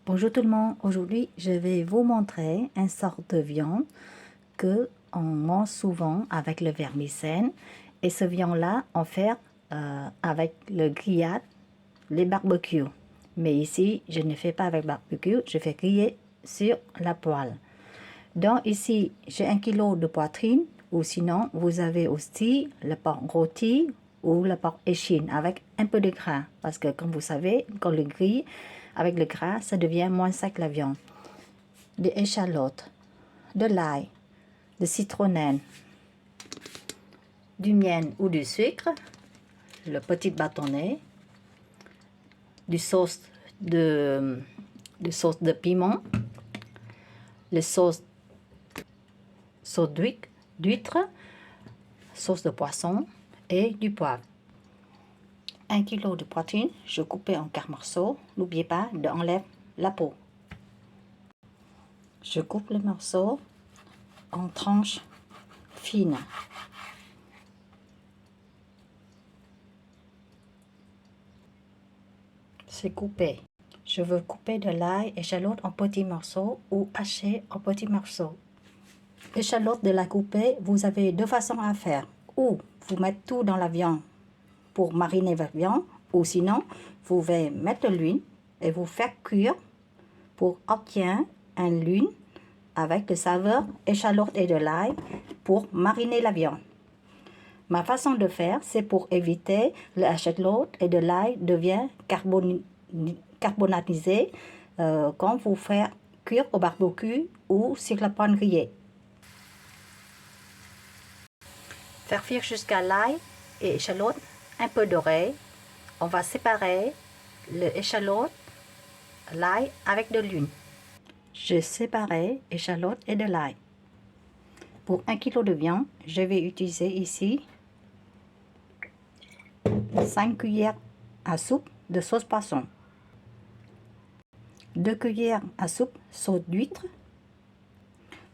Bonjour tout le monde, aujourd'hui je vais vous montrer une sorte de viande que on mange souvent avec le vermicelle et ce viande-là on fait avec le grillade, les barbecues. Mais ici je ne fais pas avec barbecue, je fais griller sur la poêle. Donc ici j'ai 1 kg de poitrine ou sinon vous avez aussi le porc rôti ou le porc échine avec un peu de gras parce que comme vous savez quand le grille avec le gras ça devient moins sec la viande. Des échalotes, de l'ail, de citronnelle, du miel ou du sucre, le petit bâtonnet, du sauce de piment, le sauce d'huître, sauce de poisson et du poivre. 1 kg de poitrine, je coupais en 4 morceaux. N'oubliez pas d'enlever la peau. Je coupe le morceau en tranches fines. C'est coupé. Je veux couper de l'ail échalote en petits morceaux ou hacher en petits morceaux. L'échalote de la couper, vous avez deux façons à faire. Ou vous mettez tout dans la viande pour mariner votre viande, ou sinon vous pouvez mettre de l'huile et vous faire cuire pour obtenir une huile avec le saveur échalote et de l'ail pour mariner la viande. Ma façon de faire, c'est pour éviter l'échalote et de l'ail devient carbonatisé quand vous faites cuire au barbecue ou sur la poêle grillée. Faire cuire jusqu'à l'ail et échalote un peu doré. On va séparer l'échalote, l'ail avec de l'huile. Je séparais échalote et de l'ail. Pour 1 kg de viande, je vais utiliser ici 5 cuillères à soupe de sauce poisson, 2 cuillères à soupe sauce d'huître.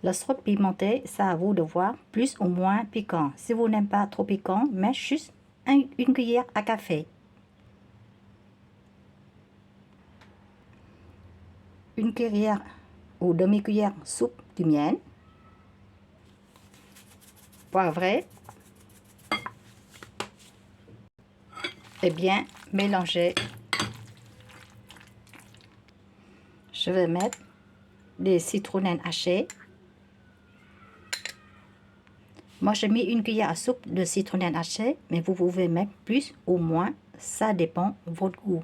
La sauce pimentée, c'est à vous de voir, plus ou moins piquant. Si vous n'aimez pas trop piquant, mais juste une cuillère à café. Une cuillère ou demi-cuillère soupe du miel. Poivré. Et bien mélanger. Je vais mettre des citronnelles hachées. Moi, j'ai mis une cuillère à soupe de citronnelle hachée, mais vous pouvez mettre plus ou moins, ça dépend de votre goût.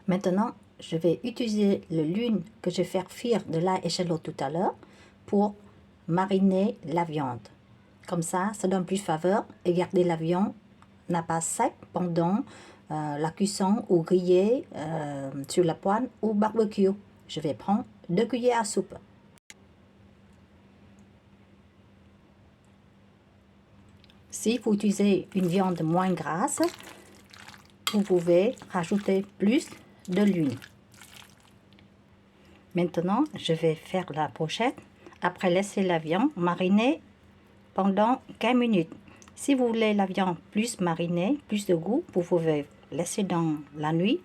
Maintenant, je vais utiliser l'huile que je vais faire cuire de l'ail échalote tout à l'heure pour mariner la viande. Comme ça donne plus de saveur et garder la viande n'a pas sec pendant la cuisson ou grillée sur la poêle ou barbecue. Je vais prendre 2 cuillères à soupe. Si vous utilisez une viande moins grasse, vous pouvez rajouter plus de l'huile. Maintenant, je vais faire la pochette. Après, laisser la viande mariner pendant 15 minutes. Si vous voulez la viande plus marinée, plus de goût, vous pouvez laisser dans la nuit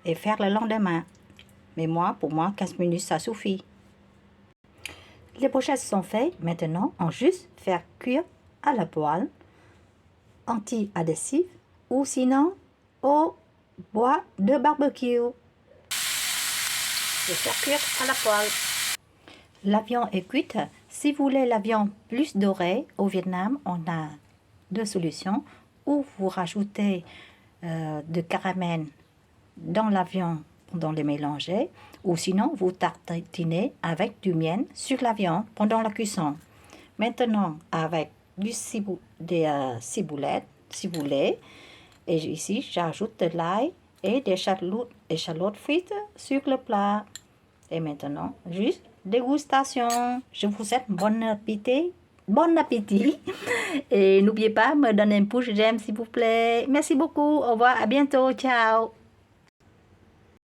et faire le lendemain. Mais pour moi, 15 minutes, ça suffit. Les pochettes sont faites. Maintenant, on juste faire cuire à la poêle, anti-adhésif ou sinon au bois de barbecue. Je vais faire cuire à la poêle. La viande est cuite. Si vous voulez la viande plus dorée, au Vietnam, on a deux solutions. Ou vous rajoutez de caramel dans la viande pendant le mélanger, ou sinon vous tartinez avec du miel sur la viande pendant la cuisson. Maintenant, avec des ciboulettes, si vous voulez, et ici j'ajoute de l'ail et des échalotes frites sur le plat. Et maintenant, juste dégustation. Je vous souhaite bon appétit. Bon appétit. Et n'oubliez pas de me donner un pouce j'aime s'il vous plaît. Merci beaucoup. Au revoir. À bientôt. Ciao.